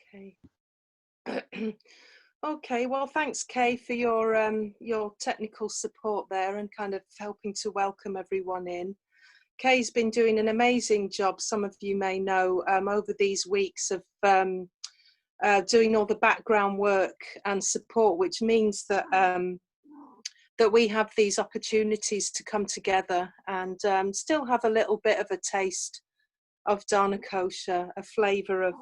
Okay. Okay, well, thanks, Kay, for your technical support there and kind of helping to welcome everyone in. Kay's been doing an amazing job, some of you may know, over these weeks of doing all the background work and support, which means that that we have these opportunities to come together and still have a little bit of a taste of Dharma kosher, a flavour of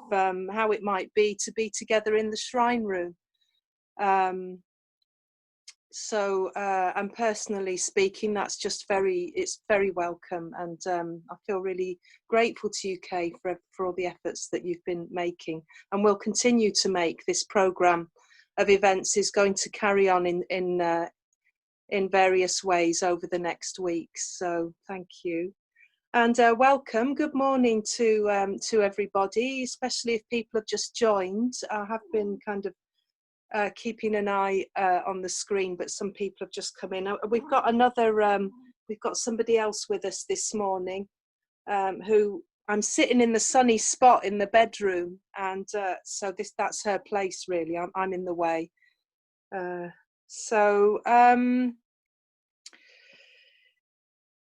how it might be to be together in the shrine room. And personally speaking, that's just it's very welcome, and I feel really grateful to you, Kay, for all the efforts that you've been making and will continue to make. This programme of events is going to carry on in various ways over the next weeks, so thank you. And welcome, good morning to everybody, especially if people have just joined. I have been kind of keeping an eye on the screen, but some people have just come in. We've got we've got somebody else with us this morning, who I'm sitting in the sunny spot in the bedroom, and so that's her place really. I'm in the way.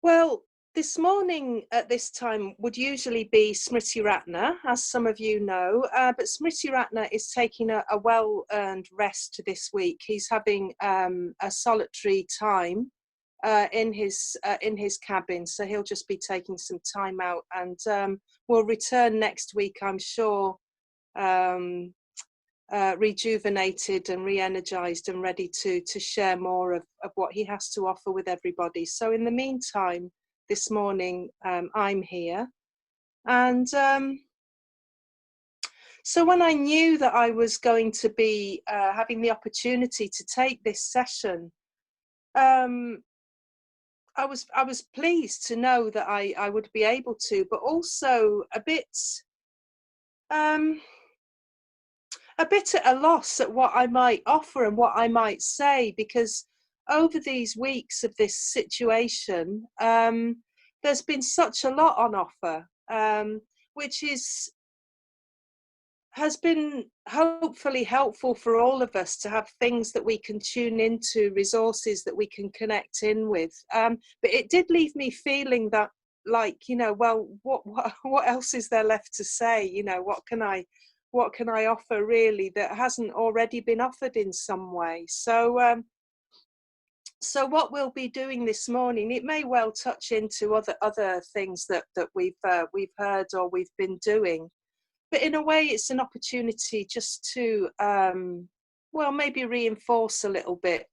Well, this morning at this time would usually be Smriti Ratna, as some of you know, but Smriti Ratna is taking a well-earned rest this week. He's having a solitary time in his cabin, so he'll just be taking some time out, and will return next week, I'm sure, rejuvenated and re-energized and ready to share more of what he has to offer with everybody. So in the meantime, this morning I'm here, and so when I knew that I was going to be having the opportunity to take this session, I was pleased to know that I would be able to, but also a bit at a loss at what I might offer and what I might say, because over these weeks of this situation, there's been such a lot on offer, which has been hopefully helpful for all of us to have things that we can tune into, resources that we can connect in with. But it did leave me feeling that, like, well, what else is there left to say? What can I offer really that hasn't already been offered in some way? So what we'll be doing this morning, it may well touch into other things that we've heard or we've been doing, but in a way it's an opportunity just to maybe reinforce a little bit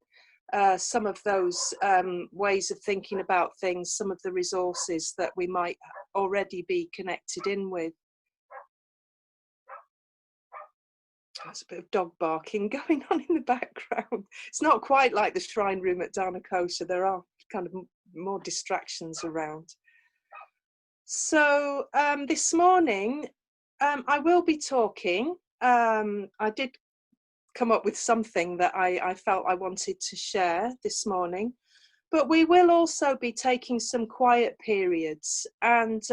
some of those ways of thinking about things, some of the resources that we might already be connected in with. There's a bit of dog barking going on in the background. It's not quite like the shrine room at Dharma kosher. There are kind of more distractions around. So this morning I will be talking. I did come up with something that I felt I wanted to share this morning, but we will also be taking some quiet periods, and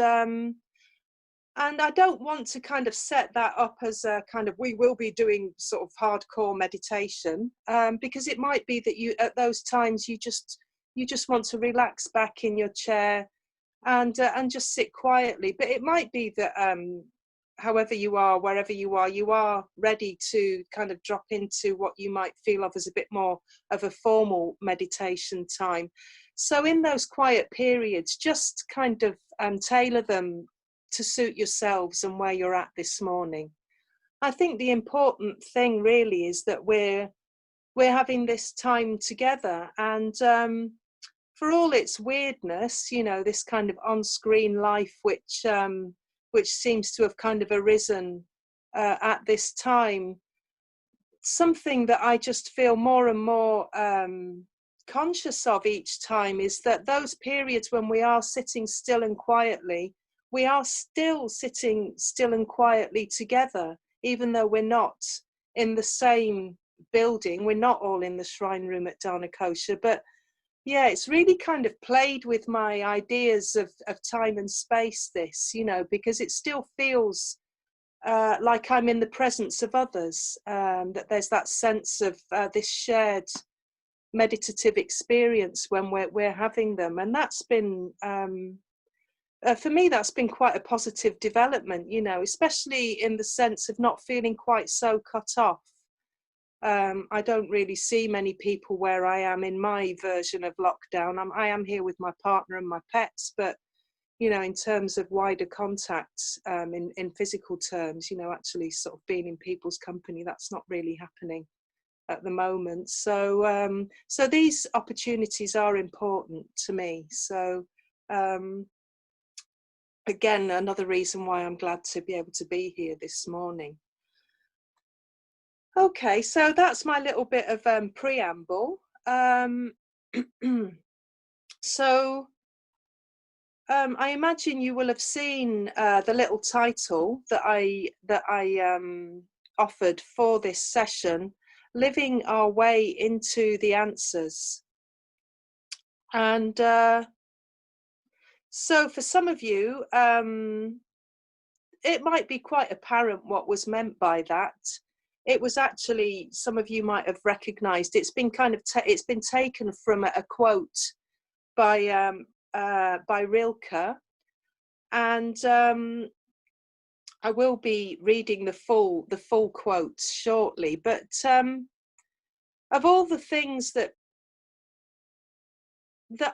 I don't want to kind of set that up as a kind of, we will be doing sort of hardcore meditation, because it might be that you, at those times, you just want to relax back in your chair and just sit quietly. But it might be that however you are, wherever you are ready to kind of drop into what you might feel of as a bit more of a formal meditation time. So in those quiet periods, just kind of tailor them to suit yourselves and where you're at this morning. I think the important thing really is that we're having this time together, and for all its weirdness, this kind of on-screen life which seems to have kind of arisen at this time, something that I just feel more and more conscious of each time is that those periods when we are sitting still and quietly, we are still sitting still and quietly together, even though we're not in the same building. We're not all in the shrine room at Dharma kosher, but yeah, it's really kind of played with my ideas of time and space, this, because it still feels like I'm in the presence of others, that there's that sense of this shared meditative experience when we're having them. And that's been, for me, that's been quite a positive development, you know, especially in the sense of not feeling quite so cut off. I don't really see many people where I am in my version of lockdown. I am here with my partner and my pets, but you know, in terms of wider contact, in physical terms, you know, actually sort of being in people's company, that's not really happening at the moment. So, so these opportunities are important to me. So, again, another reason why I'm glad to be able to be here this morning. Okay, so that's my little bit of preamble. So I imagine you will have seen the little title that I offered for this session, "Living Our Way into the Answers." And so for some of you, it might be quite apparent what was meant by that. It was actually, some of you might have recognized, it's been kind of, it's been taken from a quote by Rilke. And I will be reading the full quotes shortly. But of all the things that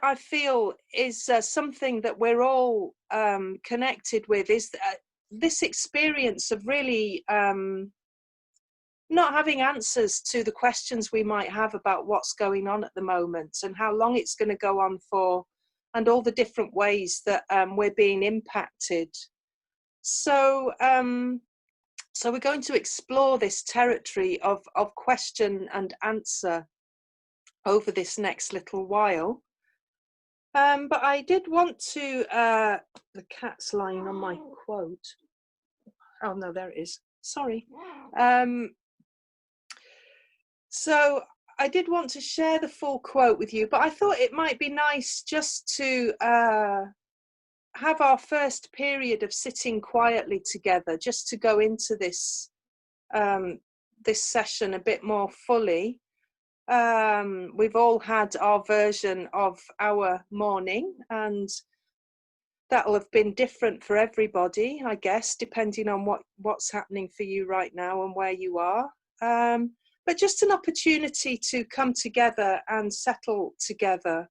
I feel is something that we're all connected with, is this experience of really not having answers to the questions we might have about what's going on at the moment and how long it's going to go on for, and all the different ways that we're being impacted. So, so we're going to explore this territory of question and answer over this next little while. But I did want to, the cat's lying on my quote. Oh no, there it is. Sorry. So I did want to share the full quote with you, but I thought it might be nice just to have our first period of sitting quietly together, just to go into this this session a bit more fully. We've all had our version of our morning, and that'll have been different for everybody, I guess, depending on what's happening for you right now and where you are. But just an opportunity to come together and settle together.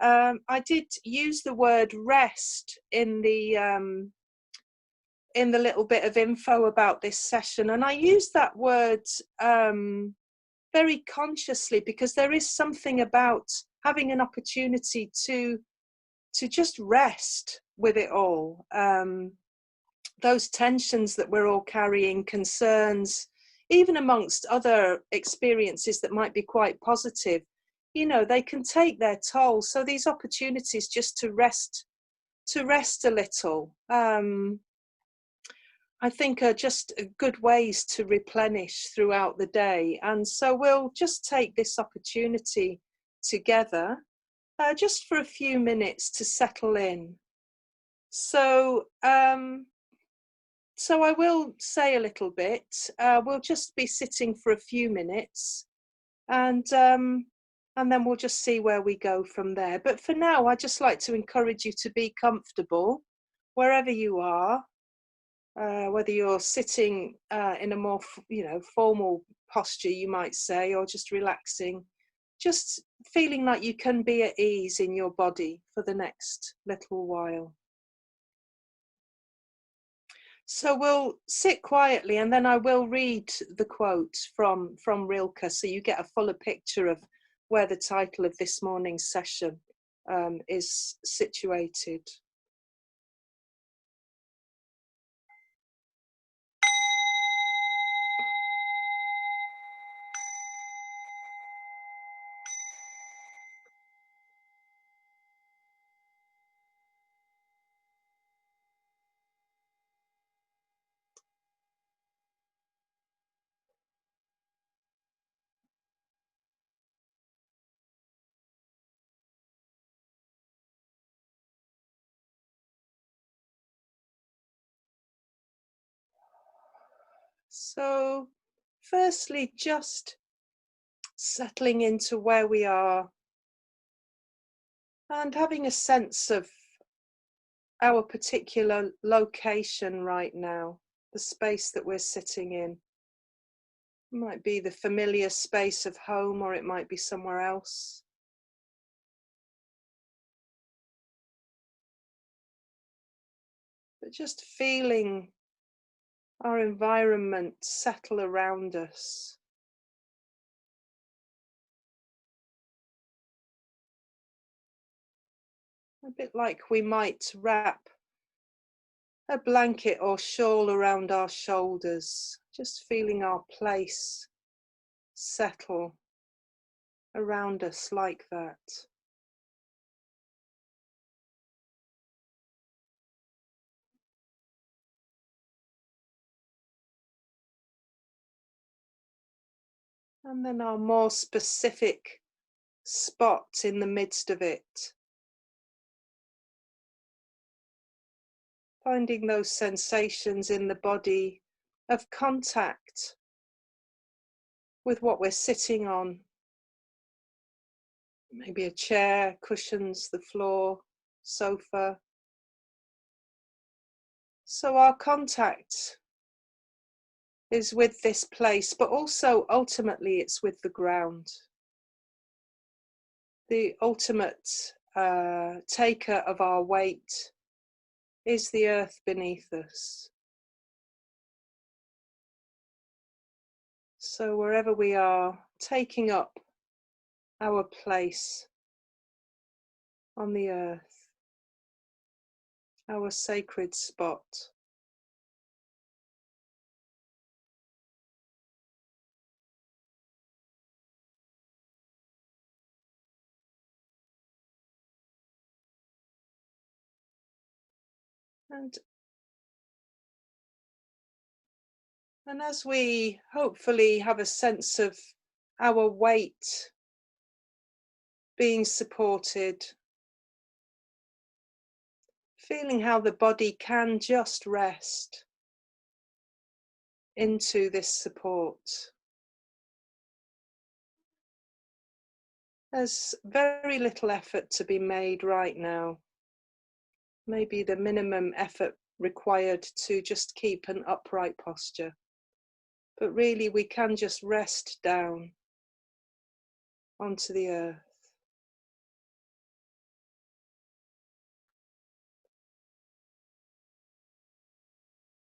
I did use the word rest in the little bit of info about this session, and I used that word very consciously because there is something about having an opportunity to just rest with it all. Those tensions that we're all carrying, concerns, even amongst other experiences that might be quite positive, you know, they can take their toll. So these opportunities just to rest a little, I think are just good ways to replenish throughout the day. And so we'll just take this opportunity together, just for a few minutes to settle in. So, so I will say a little bit. We'll just be sitting for a few minutes, and then we'll just see where we go from there. But for now, I'd just like to encourage you to be comfortable wherever you are. Whether you're sitting in a more, you know, formal posture, you might say, or just relaxing, just feeling like you can be at ease in your body for the next little while. So we'll sit quietly, and then I will read the quote from Rilke, so you get a fuller picture of where the title of this morning's session is situated. So, firstly, just settling into where we are and having a sense of our particular location right now, the space that we're sitting in. It might be the familiar space of home, or it might be somewhere else. But just feeling our environment settle around us. A bit like we might wrap a blanket or shawl around our shoulders, just feeling our place settle around us like that. And then our more specific spot in the midst of it. Finding those sensations in the body of contact with what we're sitting on. Maybe a chair, cushions, the floor, sofa. So our contact is with this place, but also ultimately it's with the ground. The ultimate taker of our weight is the earth beneath us. So wherever we are, taking up our place on the earth, our sacred spot. And as we hopefully have a sense of our weight being supported, feeling how the body can just rest into this support. There's very little effort to be made right now. Maybe the minimum effort required to just keep an upright posture. But really we can just rest down onto the earth.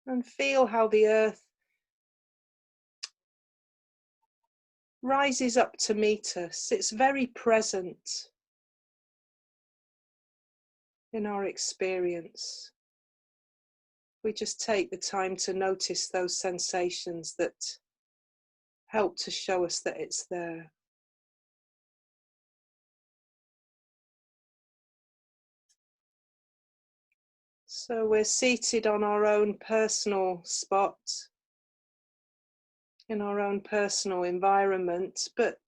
And feel how the earth rises up to meet us. It's very present in our experience. We just take the time to notice those sensations that help to show us that it's there. So we're seated on our own personal spot, in our own personal environment, but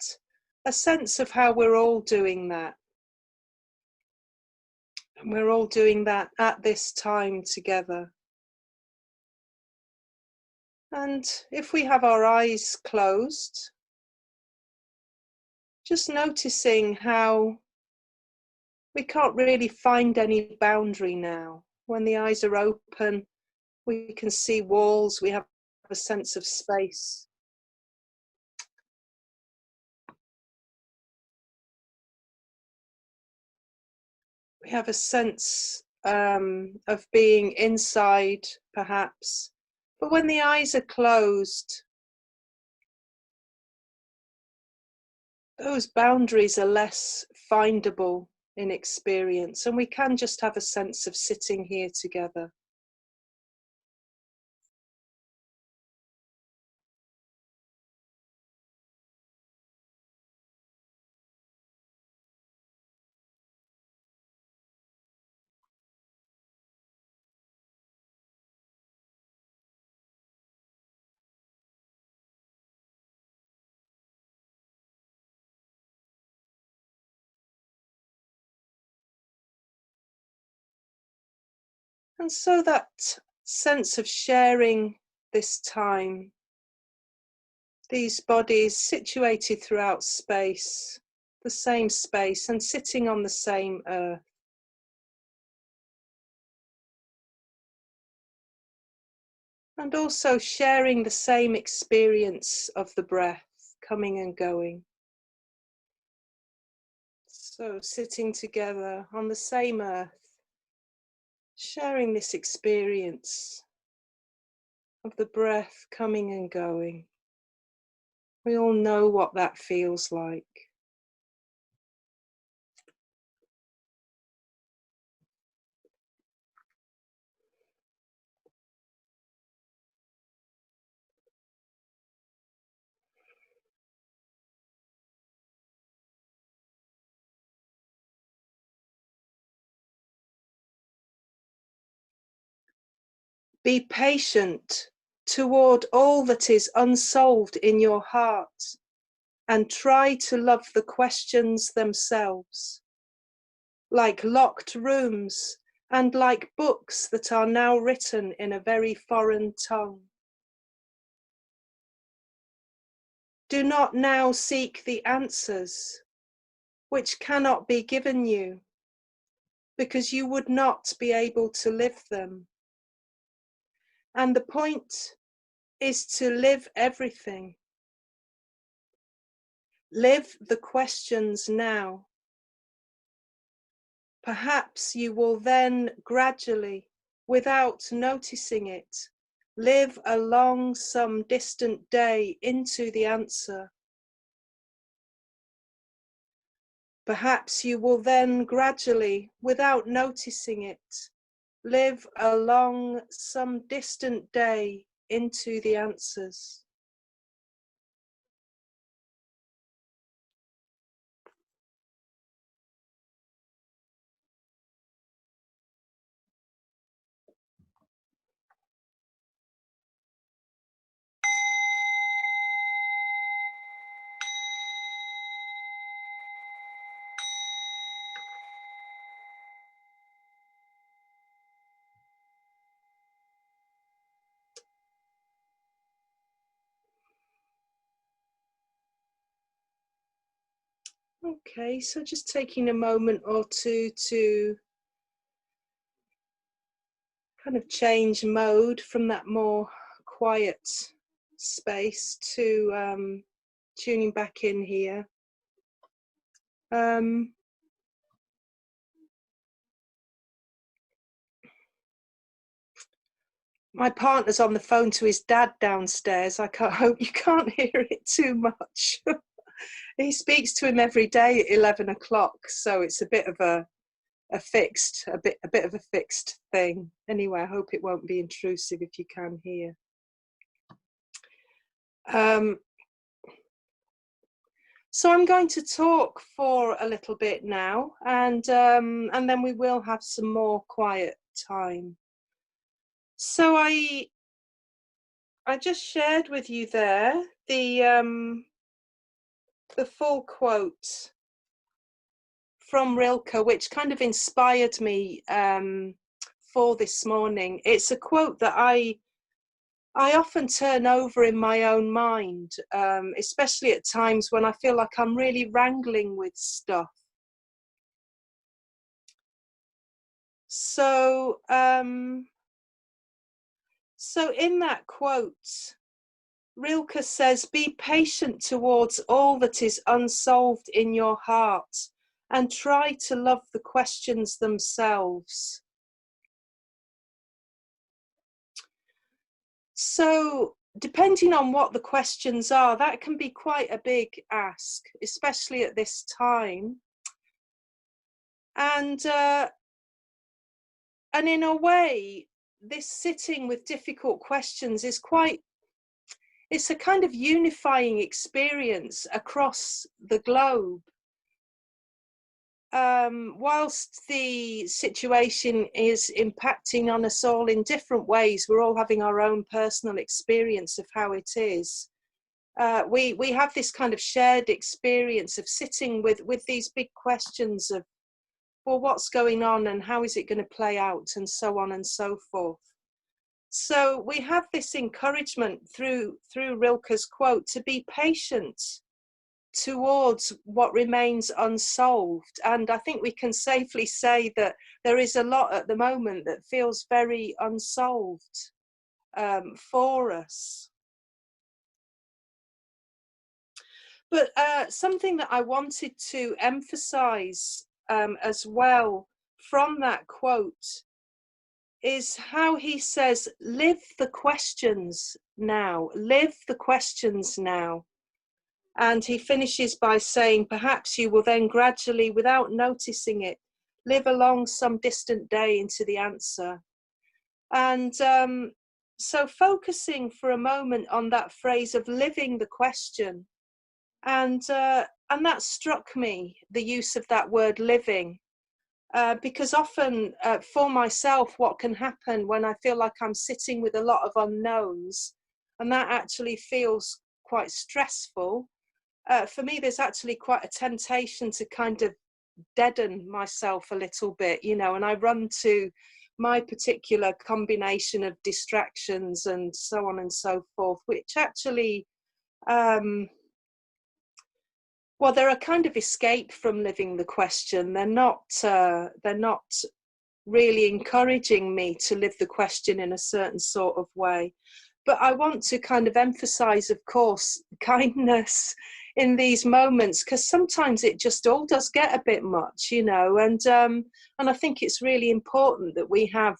a sense of how we're all doing that. And we're all doing that at this time together. And if we have our eyes closed, just noticing how we can't really find any boundary now. When the eyes are open, we can see walls, we have a sense of space. We have a sense of being inside, perhaps. But when the eyes are closed, those boundaries are less findable in experience, and we can just have a sense of sitting here together. And so that sense of sharing this time These bodies situated throughout space, the same space, and sitting on the same earth. And also sharing the same experience of the breath coming and going. So sitting together on the same earth, sharing this experience of the breath coming and going. We all know what that feels like. Be patient toward all that is unsolved in your heart, and try to love the questions themselves, like locked rooms and like books that are now written in a very foreign tongue. Do not now seek the answers which cannot be given you, because you would not be able to live them. And the point is to live everything. Live the questions now. Perhaps you will then gradually, without noticing it, live along some distant day into the answer. Perhaps you will then gradually, without noticing it, live along some distant day into the answers. Okay, so just taking a moment or two to kind of change mode from that more quiet space to tuning back in here. My partner's on the phone to his dad downstairs. I hope you can't hear it too much. He speaks to him every day at 11 o'clock, so it's a bit of a bit of a fixed thing. Anyway, I hope it won't be intrusive if you can hear. So I'm going to talk for a little bit now, and then we will have some more quiet time. So I just shared with you there the full quote from Rilke, which kind of inspired me for this morning. It's a quote that I often turn over in my own mind, especially at times when I feel like I'm really wrangling with stuff. So in that quote, Rilke says, "Be patient towards all that is unsolved in your heart, and try to love the questions themselves." So depending on what the questions are, that can be quite a big ask, especially at this time. And in a way, this sitting with difficult questions is it's a kind of unifying experience across the globe. Whilst the situation is impacting on us all in different ways, we're all having our own personal experience of how it is. We have this kind of shared experience of sitting with these big questions of, well, what's going on and how is it going to play out, and so on and so forth. So we have this encouragement through Rilke's quote to be patient towards what remains unsolved. And I think we can safely say that there is a lot at the moment that feels very unsolved for us. But something that I wanted to emphasize as well from that quote is how he says, live the questions now, live the questions now. And he finishes by saying, perhaps you will then gradually, without noticing it, live along some distant day into the answer. And so focusing for a moment on that phrase of living the question, and that struck me, the use of that word living, because often for myself, what can happen when I feel like I'm sitting with a lot of unknowns, and that actually feels quite stressful. For me, there's actually quite a temptation to kind of deaden myself a little bit, you know, and I run to my particular combination of distractions and so on and so forth, which actually, well, they're a kind of escape from living the question. They're not really encouraging me to live the question in a certain sort of way. But I want to kind of emphasize, of course, kindness in these moments, because sometimes it just all does get a bit much, you know, and I think it's really important that we have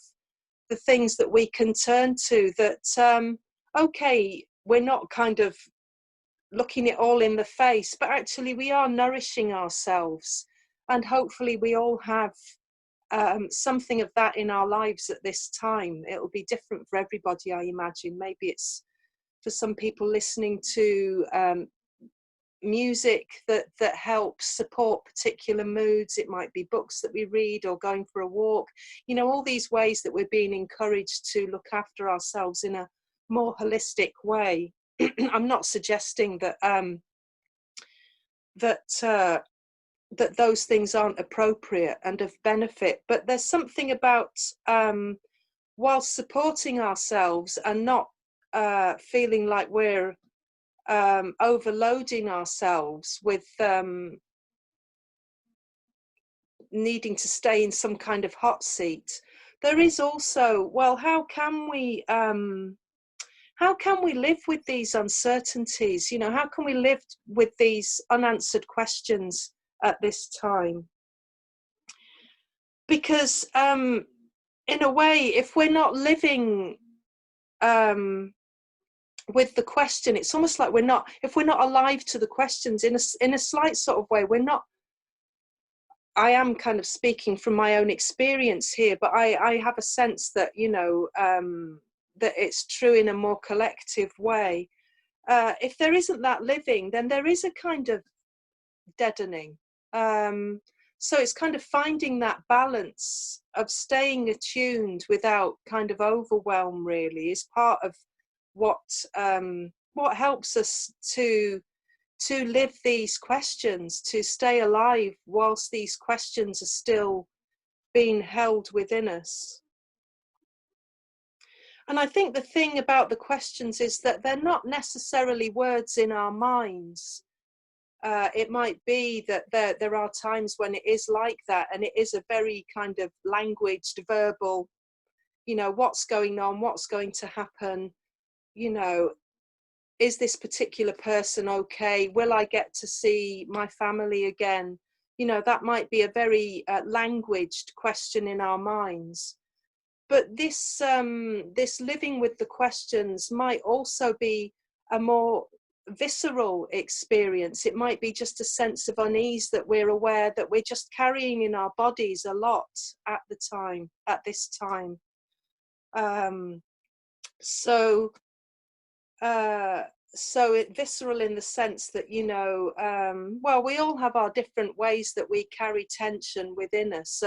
the things that we can turn to, that okay, we're not kind of looking it all in the face, but actually we are nourishing ourselves, and hopefully we all have something of that in our lives at this time. It'll be different for everybody, I imagine. Maybe it's for some people listening to music that helps support particular moods. It might be books that we read, or going for a walk, you know, all these ways that we're being encouraged to look after ourselves in a more holistic way. I'm not suggesting that that those things aren't appropriate and of benefit, but there's something about while supporting ourselves and not feeling like we're overloading ourselves with needing to stay in some kind of hot seat. There is also, well, how can we live with these uncertainties? You know, how can we live with these unanswered questions at this time? Because in a way, if we're not living with the question, it's almost like if we're not alive to the questions in a slight sort of way, we're not. I am kind of speaking from my own experience here, but I have a sense that, you know, that it's true in a more collective way. If there isn't that living, then there is a kind of deadening. So it's kind of finding that balance of staying attuned without kind of overwhelm, really, is part of what helps us to live these questions, to stay alive whilst these questions are still being held within us. And I think the thing about the questions is that they're not necessarily words in our minds. It might be that there are times when it is like that, and it is a very kind of languaged, verbal, you know, what's going on, what's going to happen, you know, is this particular person okay? Will I get to see my family again? You know, that might be a very languaged question in our minds. But this living with the questions might also be a more visceral experience. It might be just a sense of unease that we're aware that we're just carrying in our bodies a lot at this time. So it visceral in the sense that, you know, well, we all have our different ways that we carry tension within us,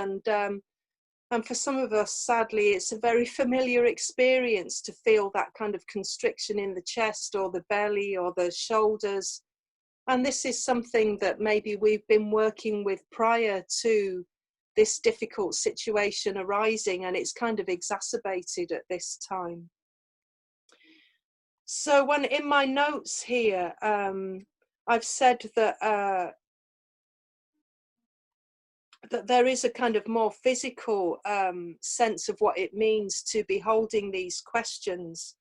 and for some of us, sadly, it's a very familiar experience to feel that kind of constriction in the chest or the belly or the shoulders. And this is something that maybe we've been working with prior to this difficult situation arising, and it's kind of exacerbated at this time. So when in my notes here, I've said that that there is a kind of more physical sense of what it means to be holding these questions.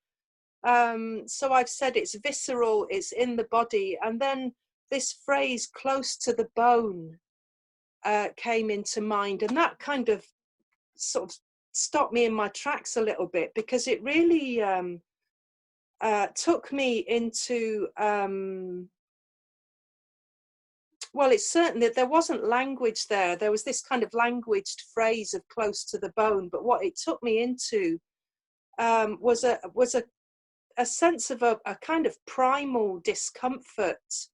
So I've said it's visceral, it's in the body, and then this phrase "close to the bone" came into mind, and that kind of sort of stopped me in my tracks a little bit, because it really took me into well, it's certain that there wasn't language there. There was this kind of languaged phrase of "close to the bone," but what it took me into was a sense of a kind of primal discomfort,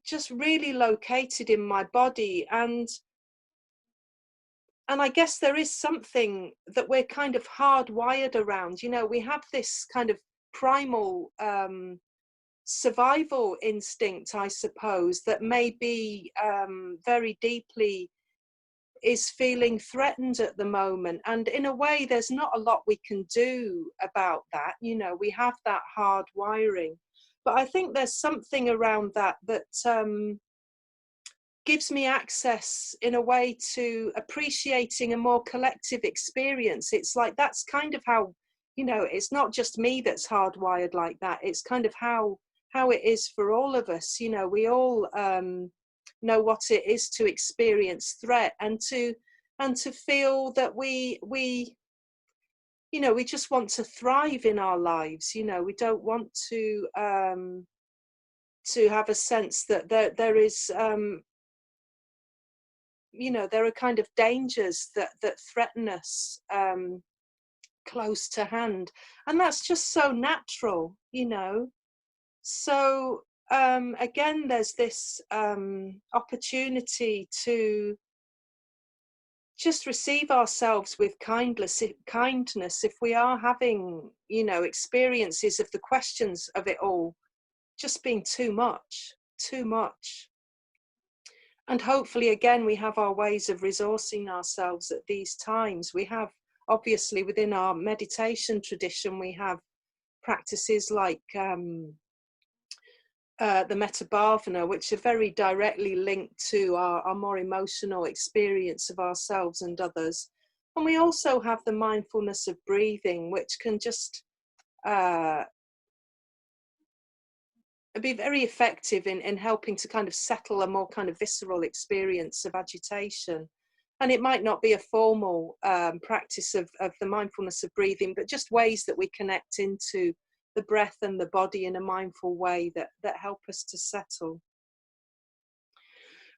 just really located in my body. And I guess there is something that we're kind of hardwired around. You know, we have this kind of primal survival instinct, I suppose, that maybe very deeply is feeling threatened at the moment. And in a way, there's not a lot we can do about that. You know, we have that hard wiring. But I think there's something around that gives me access in a way to appreciating a more collective experience. It's like, that's kind of how, you know, it's not just me that's hardwired like that. It's kind of how it is for all of us. You know, we all know what it is to experience threat, and to feel that we you know, we just want to thrive in our lives. You know, we don't want to have a sense that there is you know, there are kind of dangers that threaten us close to hand, and that's just so natural, you know. So again, there's this opportunity to just receive ourselves with kindness if we are having, you know, experiences of the questions of it all just being too much. And hopefully, again, we have our ways of resourcing ourselves at these times. We have, obviously, within our meditation tradition, we have practices like the metta bhavana, which are very directly linked to our more emotional experience of ourselves and others. And we also have the mindfulness of breathing, which can just be very effective in helping to kind of settle a more kind of visceral experience of agitation. And it might not be a formal practice of the mindfulness of breathing, but just ways that we connect into the breath and the body in a mindful way that help us to settle.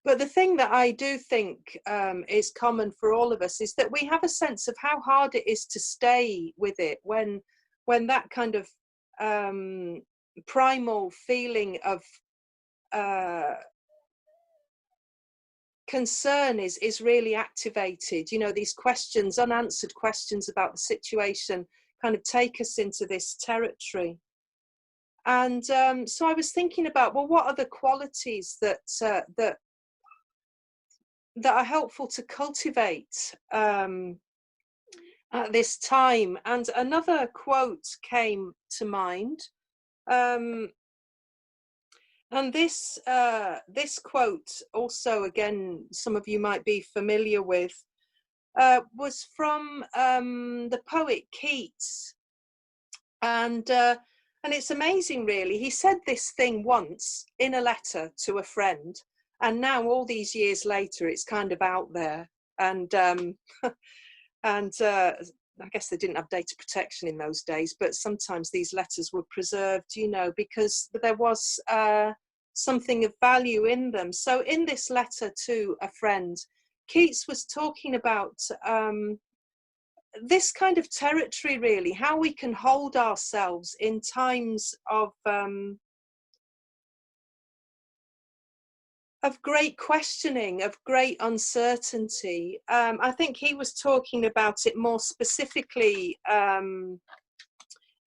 But the thing that I do think is common for all of us is that we have a sense of how hard it is to stay with it when that kind of primal feeling of concern is really activated. You know, these questions, unanswered questions about the situation, kind of take us into this territory. And so I was thinking about, well, what are the qualities that are helpful to cultivate at this time? And another quote came to mind. And this quote, also, again, some of you might be familiar with, was from the poet Keats. And it's amazing, really. He said this thing once in a letter to a friend, and now all these years later, it's kind of out there. And I guess they didn't have data protection in those days, but sometimes these letters were preserved, you know, because there was something of value in them. So in this letter to a friend, Keats was talking about this kind of territory, really, how we can hold ourselves in times of great questioning, of great uncertainty. I think he was talking about it more specifically in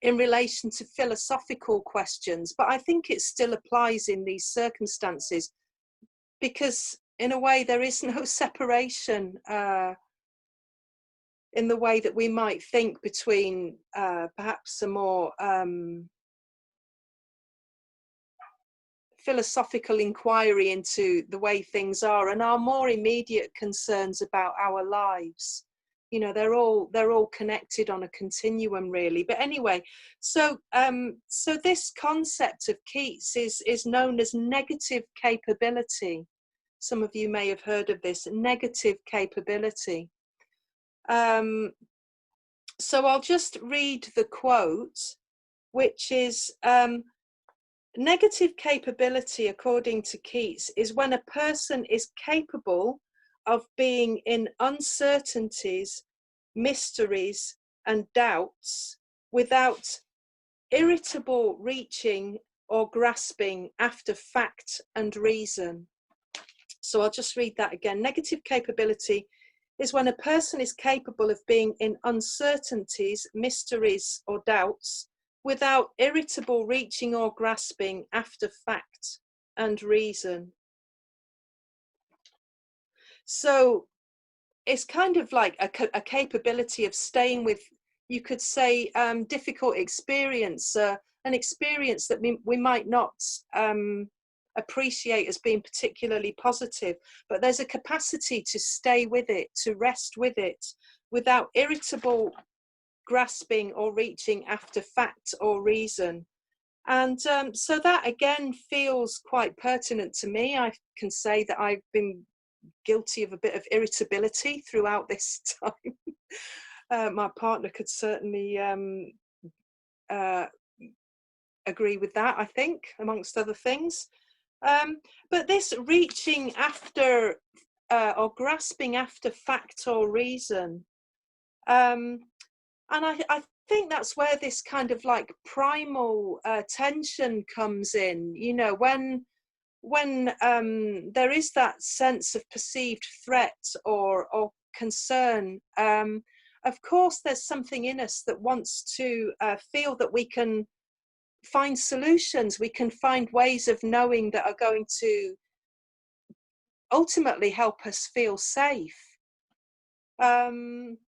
relation to philosophical questions, but I think it still applies in these circumstances, because in a way, there is no separation in the way that we might think between perhaps a more philosophical inquiry into the way things are and our more immediate concerns about our lives. You know, they're all connected on a continuum, really. But anyway, so this concept of Keats is known as negative capability. Some of you may have heard of this, negative capability. So I'll just read the quote, which is, negative capability, according to Keats, is when a person is capable of being in uncertainties, mysteries, and doubts without irritable reaching or grasping after fact and reason. So I'll just read that again. Negative capability is when a person is capable of being in uncertainties, mysteries, or doubts without irritable reaching or grasping after fact and reason. So it's kind of like a capability of staying with, you could say, difficult experience, an experience that we might not appreciate as being particularly positive, but there's a capacity to stay with it, to rest with it, without irritable grasping or reaching after fact or reason. And so that again feels quite pertinent to me. I can say that I've been guilty of a bit of irritability throughout this time. My partner could certainly agree with that, I think, amongst other things. But this reaching after or grasping after fact or reason, and I think that's where this kind of like primal tension comes in, you know, when there is that sense of perceived threat or concern. Of course, there's something in us that wants to feel that we can find solutions, we can find ways of knowing that are going to ultimately help us feel safe. And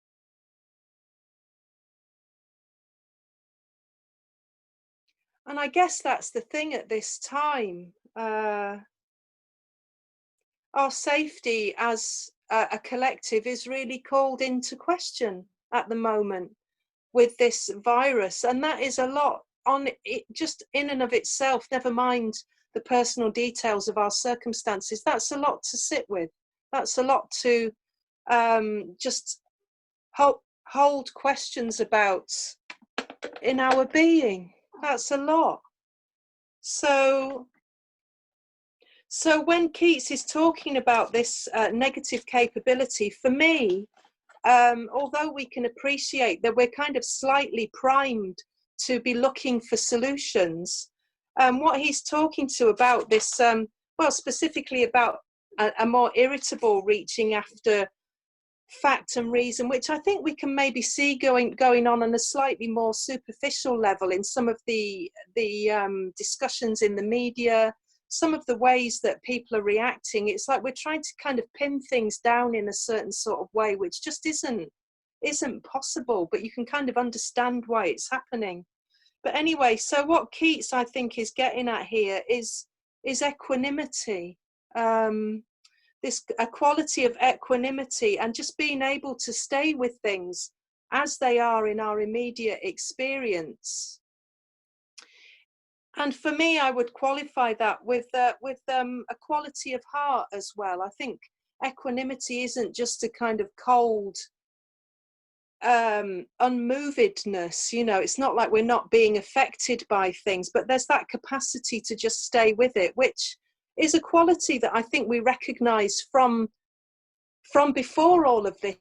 I guess that's the thing at this time. Our safety as a collective is really called into question at the moment with this virus, and that is a lot on it just in and of itself, never mind the personal details of our circumstances. That's a lot to sit with. That's a lot to just hold questions about in our being. That's a lot. So when Keats is talking about this negative capability, for me, although we can appreciate that we're kind of slightly primed to be looking for solutions, what he's talking to about this, well, specifically about a more irritable reaching after fact and reason, which I think we can maybe see going on a slightly more superficial level in some of the discussions in the media, some of the ways that people are reacting. It's like we're trying to kind of pin things down in a certain sort of way, which just isn't possible, but you can kind of understand why it's happening. But anyway, so what Keats, I think, is getting at here is equanimity, a quality of equanimity, and just being able to stay with things as they are in our immediate experience. And for me, I would qualify that with a quality of heart as well. I think equanimity isn't just a kind of cold unmovedness, you know. It's not like we're not being affected by things, but there's that capacity to just stay with it, which is a quality that I think we recognize from before all of this,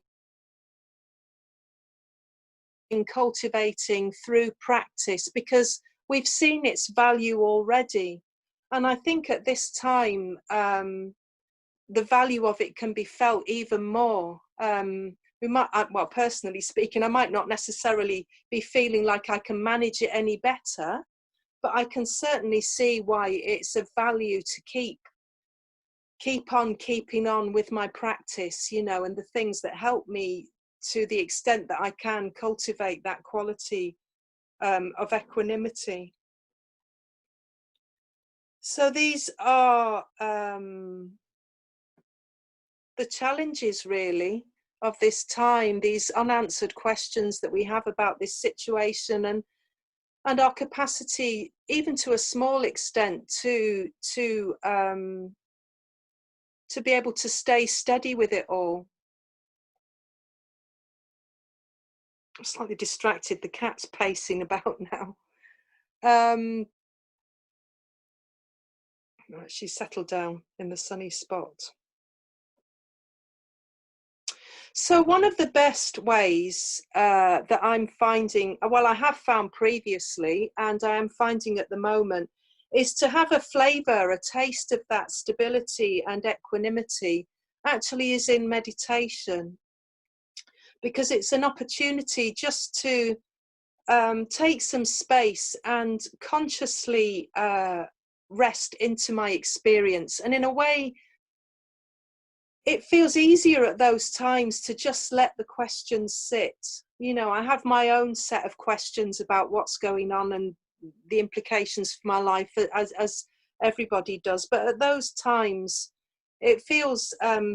in cultivating through practice, because we've seen its value already. And I think at this time, the value of it can be felt even more. We might, well, personally speaking, I might not necessarily be feeling like I can manage it any better, but I can certainly see why it's of value to keep keep on keeping on with my practice, you know, and the things that help me to the extent that I can cultivate that quality of equanimity. So these are the challenges really of this time, these unanswered questions that we have about this situation, and our capacity, even to a small extent, to be able to stay steady with it all. I'm slightly distracted. The cat's pacing about now. Right, she's settled down in the sunny spot. So one of the best ways that I'm finding, well, I have found previously, and I am finding at the moment, is to have a flavour, a taste of that stability and equanimity, actually is in meditation, because it's an opportunity just to take some space and consciously rest into my experience. And in a way, it feels easier at those times to just let the questions sit. You know, I have my own set of questions about what's going on and the implications for my life, as everybody does. But at those times, it feels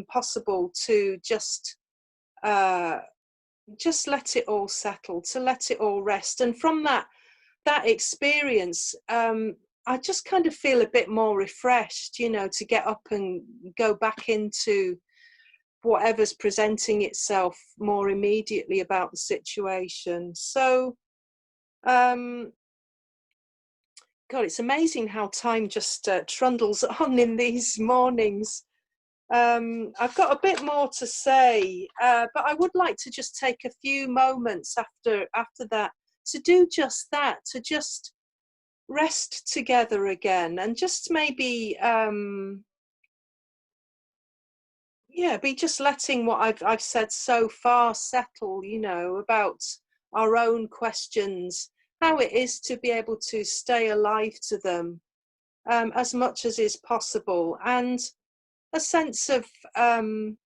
possible to just let it all settle, to let it all rest. And from that experience, I just kind of feel a bit more refreshed, you know, to get up and go back into whatever's presenting itself more immediately about the situation. So, God, it's amazing how time just trundles on in these mornings. I've got a bit more to say, but I would like to just take a few moments after that to do just that, to just rest together again, and just maybe be just letting what I've said so far settle, you know, about our own questions, how it is to be able to stay alive to them as much as is possible, and a sense of the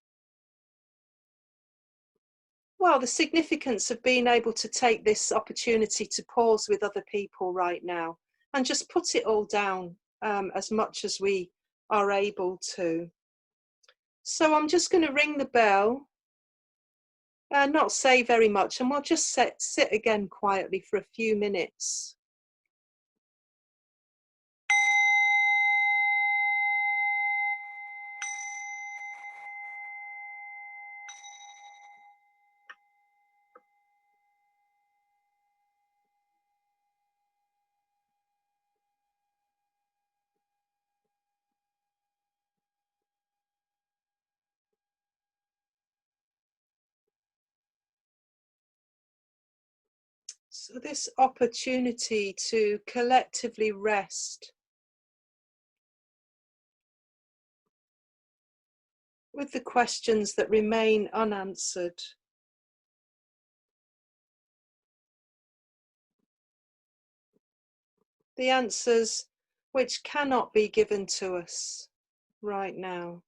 significance of being able to take this opportunity to pause with other people right now and just put it all down as much as we are able to. So I'm just going to ring the bell, not say very much, and we'll just sit again quietly for a few minutes. So this opportunity to collectively rest with the questions that remain unanswered. The answers which cannot be given to us right now.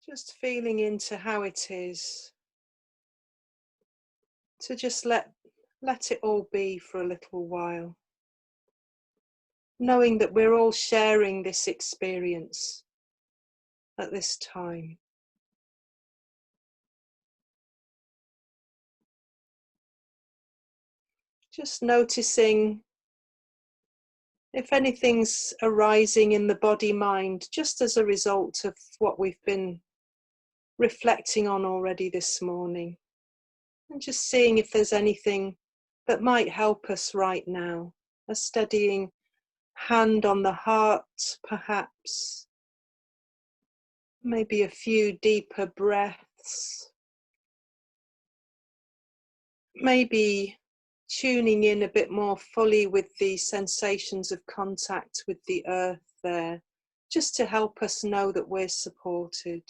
Just feeling into how it is to just let it all be for a little while, knowing that we're all sharing this experience at this time. Just noticing if anything's arising in the body-mind just as a result of what we've been reflecting on already this morning, and just seeing if there's anything that might help us right now. A steadying hand on the heart, perhaps. Maybe a few deeper breaths. Maybe tuning in a bit more fully with the sensations of contact with the earth there, just to help us know that we're supported.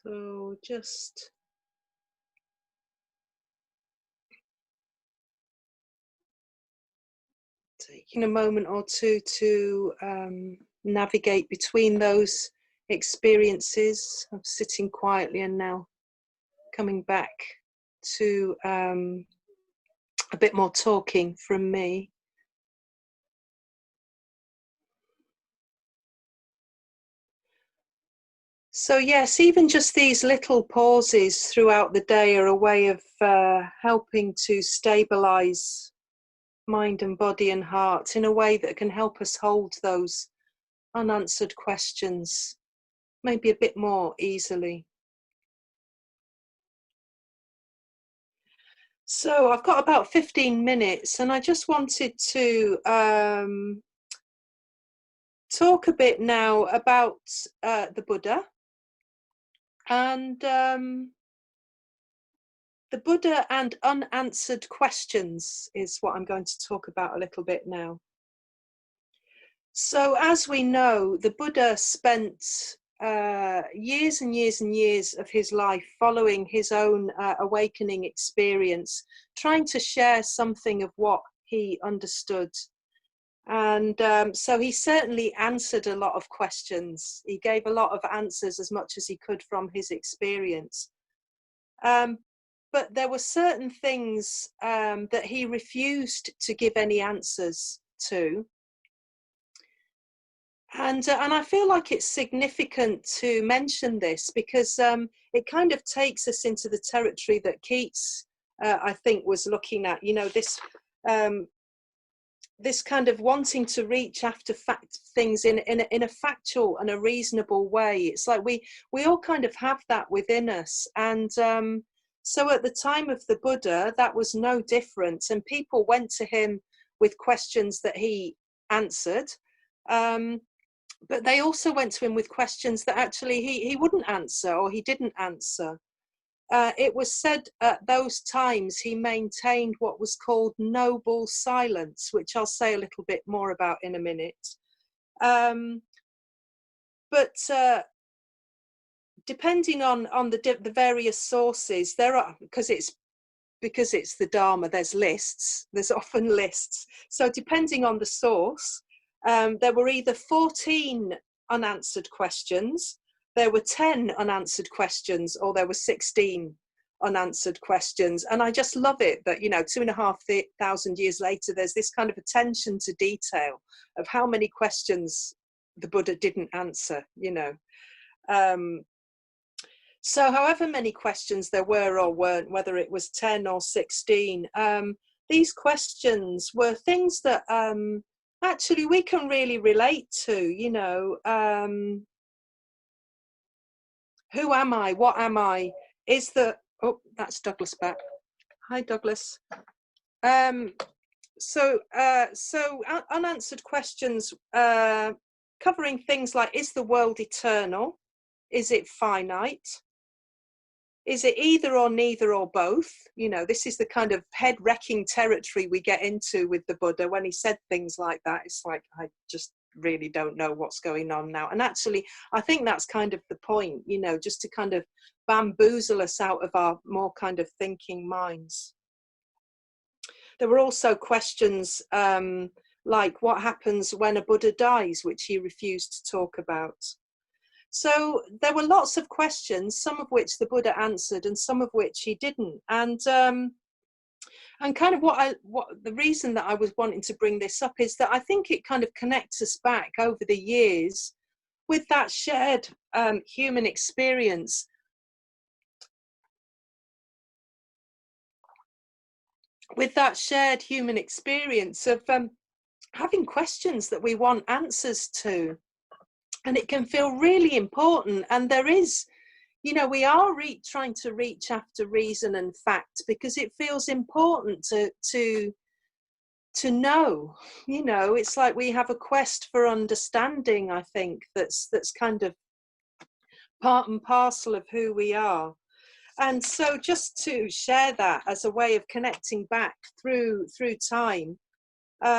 So just taking a moment or two to navigate between those experiences of sitting quietly and now coming back to a bit more talking from me. So yes, even just these little pauses throughout the day are a way of helping to stabilize mind and body and heart in a way that can help us hold those unanswered questions maybe a bit more easily. So I've got about 15 minutes and I just wanted to talk a bit now about the Buddha. And the Buddha and unanswered questions is what I'm going to talk about a little bit now. So as we know, the Buddha spent years and years and years of his life following his own awakening experience, trying to share something of what he understood. And so he certainly answered a lot of questions. He gave a lot of answers as much as he could from his experience. But there were certain things that he refused to give any answers to. And I feel like it's significant to mention this because it kind of takes us into the territory that Keats, I think, was looking at. You know, this kind of wanting to reach after things in a factual and a reasonable way. It's like we all kind of have that within us. And so at the time of the Buddha, that was no different. And people went to him with questions that he answered. But they also went to him with questions that actually he wouldn't answer or he didn't answer. It was said at those times he maintained what was called noble silence, which I'll say a little bit more about in a minute. But depending on the various sources, there are, because it's the Dharma, there's often lists. So depending on the source, there were either 14 unanswered questions, there were 10 unanswered questions, or there were 16 unanswered questions. And I just love it that, 2,500 years later, there's this kind of attention to detail of how many questions the Buddha didn't answer, So however many questions there were or weren't, whether it was 10 or 16, these questions were things that actually we can really relate to, who am I? What am I? Oh, that's Douglas back. Hi, Douglas. So unanswered questions covering things like, is the world eternal? Is it finite? Is it either or neither or both? This is the kind of head-wrecking territory we get into with the Buddha when he said things like that. It's like, I just really don't know what's going on now. And actually, I think that's kind of the point, just to kind of bamboozle us out of our more kind of thinking minds. There were also questions like what happens when a Buddha dies, which he refused to talk about. So there were lots of questions, some of which the Buddha answered and some of which he didn't. And kind of what the reason that I was wanting to bring this up is that I think it kind of connects us back over the years with that shared human experience. With that shared human experience of having questions that we want answers to. And it can feel really important. And there is, we are trying to reach after reason and fact because it feels important to know, it's like we have a quest for understanding, I think, that's kind of part and parcel of who we are. And so just to share that as a way of connecting back through time,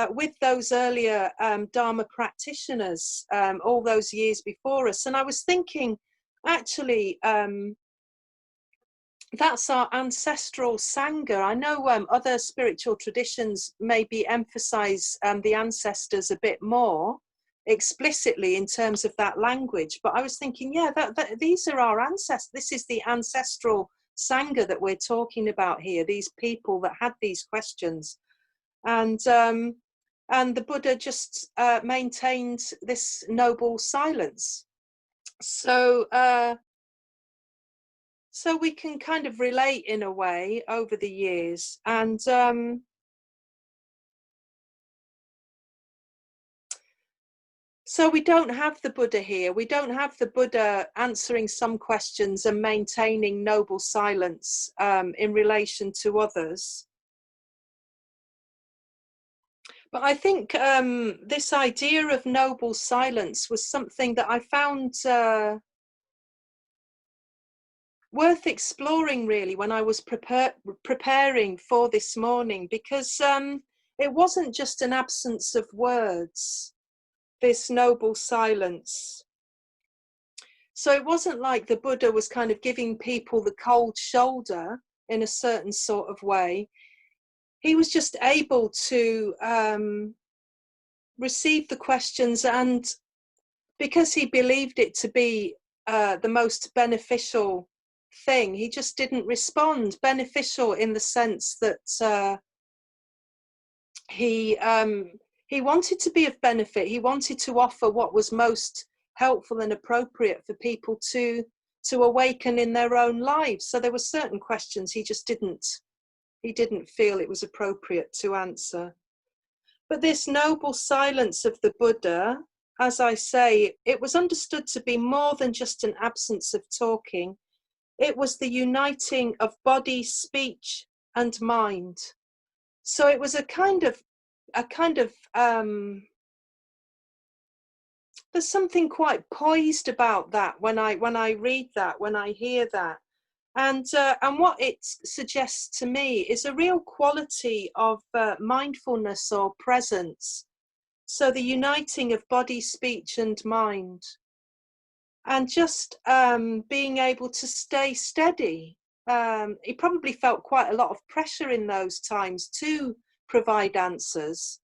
with those earlier Dharma practitioners all those years before us. And I was thinking actually, that's our ancestral sangha. I know other spiritual traditions maybe emphasize the ancestors a bit more explicitly in terms of that language, but I was thinking, yeah, these are our ancestors. This is the ancestral sangha that we're talking about here, these people that had these questions. And the Buddha just maintained this noble silence. So so we can kind of relate in a way over the years. And so we don't have the Buddha here. We don't have the Buddha answering some questions and maintaining noble silence in relation to others. But I think this idea of noble silence was something that I found worth exploring, really, when I was preparing for this morning, because it wasn't just an absence of words, this noble silence. So it wasn't like the Buddha was kind of giving people the cold shoulder in a certain sort of way. He was just able to receive the questions, and because he believed it to be the most beneficial thing, he just didn't respond. Beneficial in the sense that he wanted to be of benefit. He wanted to offer what was most helpful and appropriate for people to awaken in their own lives. So there were certain questions he just didn't feel it was appropriate to answer. But this noble silence of the Buddha, as I say, it was understood to be more than just an absence of talking. It was the uniting of body, speech, and mind. So it was a kind of there's something quite poised about that when I read that, when I hear that. And what it suggests to me is a real quality of mindfulness or presence. So the uniting of body, speech, and mind, and just being able to stay steady. He probably felt quite a lot of pressure in those times to provide answers.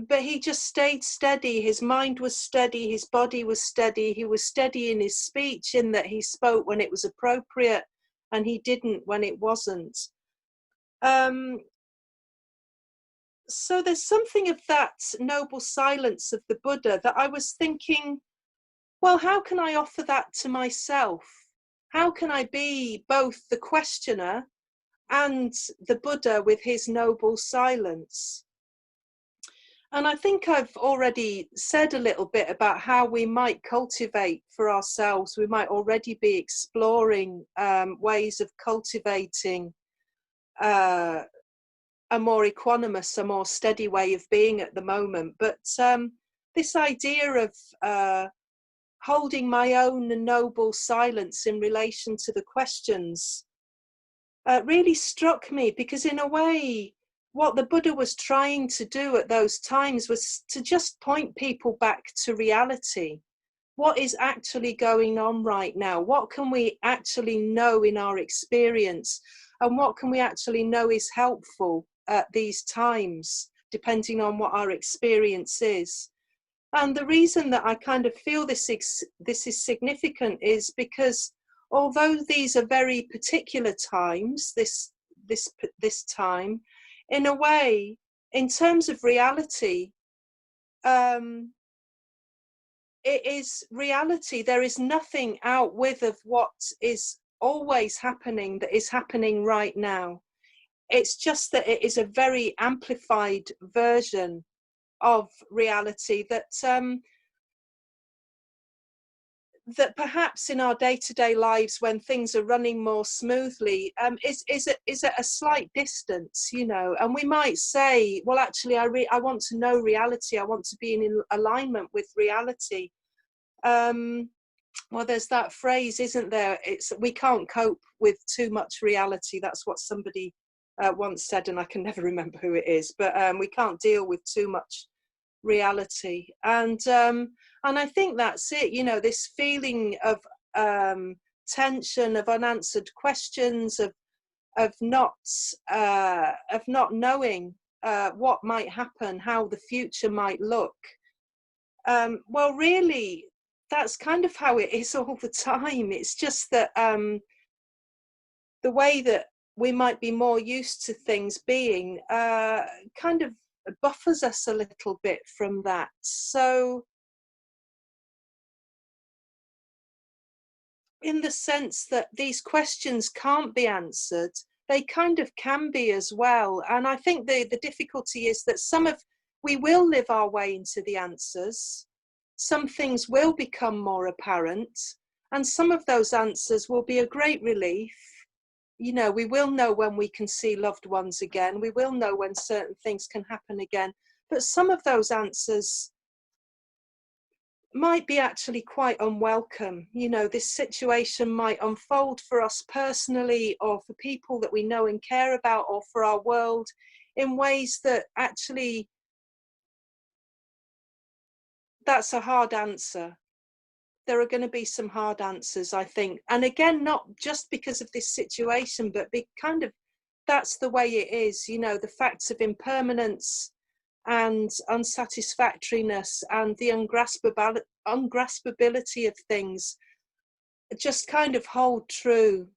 But he just stayed steady. His mind was steady, his body was steady. He was steady in his speech, in that he spoke when it was appropriate and he didn't when it wasn't. So there's something of that noble silence of the Buddha that I was thinking, well, how can I offer that to myself? How can I be both the questioner and the Buddha with his noble silence? And I think I've already said a little bit about how we might cultivate for ourselves. We might already be exploring ways of cultivating a more equanimous, a more steady way of being at the moment. But this idea of holding my own noble silence in relation to the questions really struck me, because in a way, what the Buddha was trying to do at those times was to just point people back to reality. What is actually going on right now? What can we actually know in our experience? And what can we actually know is helpful at these times, depending on what our experience is? And the reason that I kind of feel this is significant is because although these are very particular times, this time, in a way, in terms of reality, it is reality. There is nothing out with of what is always happening that is happening right now. It's just that it is a very amplified version of reality that that perhaps in our day-to-day lives, when things are running more smoothly, is at a slight distance, you know. And we might say, well, actually, I want to know reality. I want to be in alignment with reality. Well, there's that phrase, isn't there? It's we can't cope with too much reality. That's what somebody once said, and I can never remember who it is. But we can't deal with too much reality. And I think that's it, you know, this feeling of tension, of unanswered questions, of not knowing what might happen, how the future might look. Well, really, that's kind of how it is all the time. It's just that the way that we might be more used to things being kind of buffers us a little bit from that. So in the sense that these questions can't be answered, they kind of can be as well. And I think the difficulty is that we will live our way into the answers. Some things will become more apparent, and some of those answers will be a great relief. You know, we will know when we can see loved ones again. We will know when certain things can happen again. But some of those answers might be actually quite unwelcome. You know, this situation might unfold for us personally, or for people that we know and care about, or for our world, in ways that actually, that's a hard answer. There are going to be some hard answers, I think. And again, not just because of this situation, but kind of, that's the way it is. You know, the facts of impermanence and unsatisfactoriness and the ungraspability of things just kind of hold true,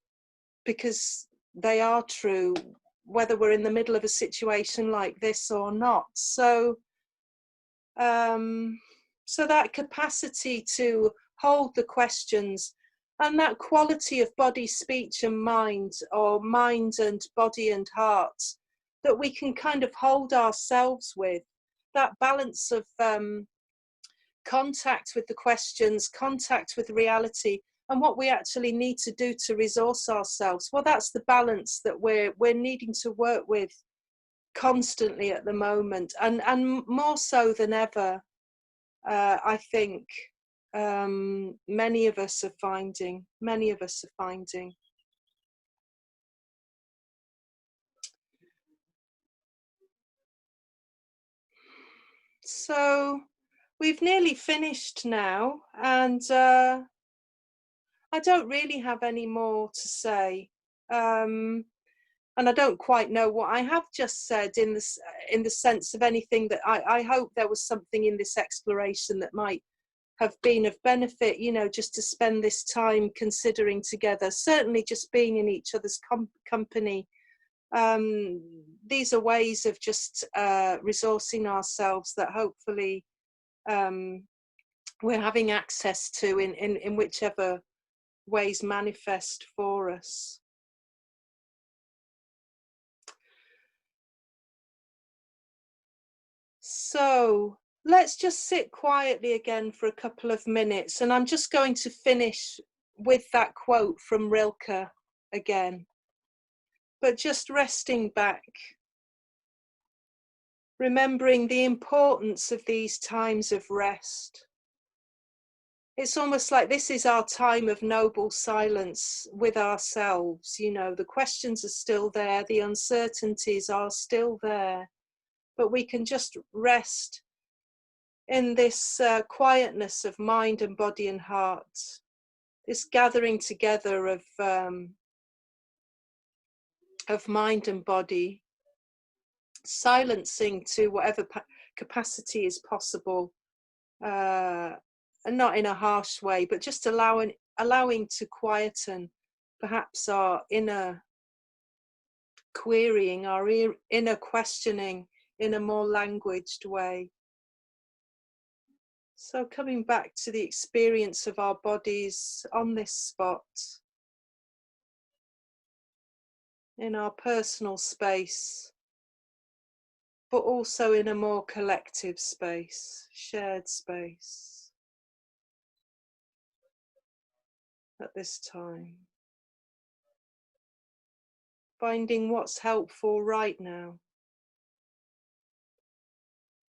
because they are true, whether we're in the middle of a situation like this or not. So so that capacity to hold the questions, and that quality of body, speech and mind, or mind and body and heart, that we can kind of hold ourselves with, that balance of contact with the questions, contact with reality, and what we actually need to do to resource ourselves. Well, that's the balance that we're needing to work with constantly at the moment, and more so than ever. I think many of us are finding. So we've nearly finished now, and I don't really have any more to say. And I don't quite know what I have just said in the sense of anything that I hope there was something in this exploration that might have been of benefit, you know, just to spend this time considering together, certainly just being in each other's company. These are ways of just resourcing ourselves that hopefully we're having access to in whichever ways manifest for us. So let's just sit quietly again for a couple of minutes, and I'm just going to finish with that quote from Rilke again, but just resting back, remembering the importance of these times of rest. It's almost like this is our time of noble silence with ourselves. You know, the questions are still there, the uncertainties are still there, but we can just rest in this quietness of mind and body and heart, this gathering together of mind and body, silencing to whatever capacity is possible, and not in a harsh way, but just allowing to quieten perhaps our inner querying, our inner questioning in a more languaged way. So coming back to the experience of our bodies on this spot, in our personal space, but also in a more collective space, shared space at this time. Finding what's helpful right now.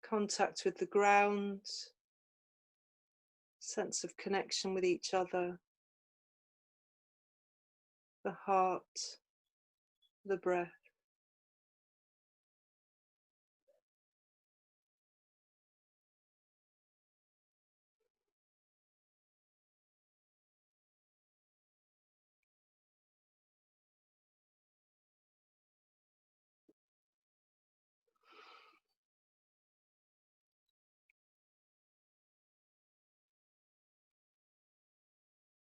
Contact with the ground, sense of connection with each other, the heart, the breath.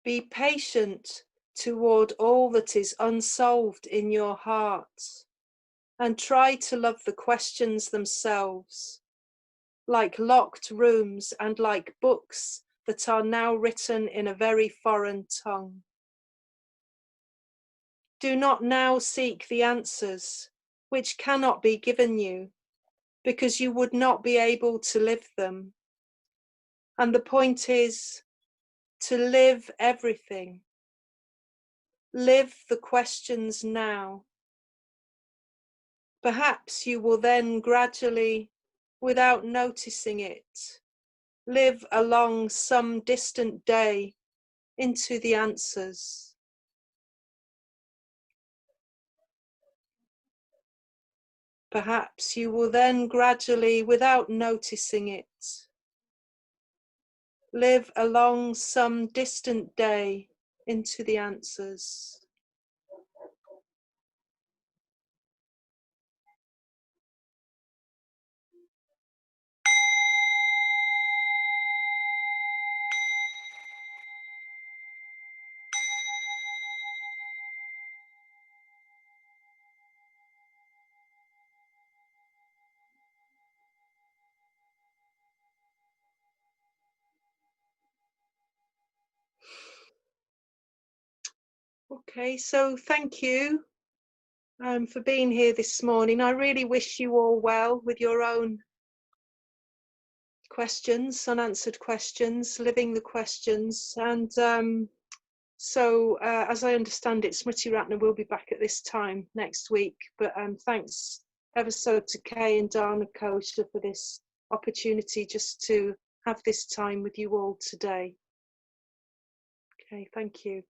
Be patient toward all that is unsolved in your heart, and try to love the questions themselves, like locked rooms and like books that are now written in a very foreign tongue. Do not now seek the answers which cannot be given you, because you would not be able to live them. And the point is to live everything. Live the questions now. Perhaps you will then gradually, without noticing it, live along some distant day into the answers. Perhaps you will then gradually, without noticing it, live along some distant day into the answers. Okay, so thank you for being here this morning. I really wish you all well with your own questions, unanswered questions, living the questions. And so as I understand it, Smriti Ratna will be back at this time next week. But thanks ever so to Kay and Dharma Kosha for this opportunity just to have this time with you all today. Okay, thank you.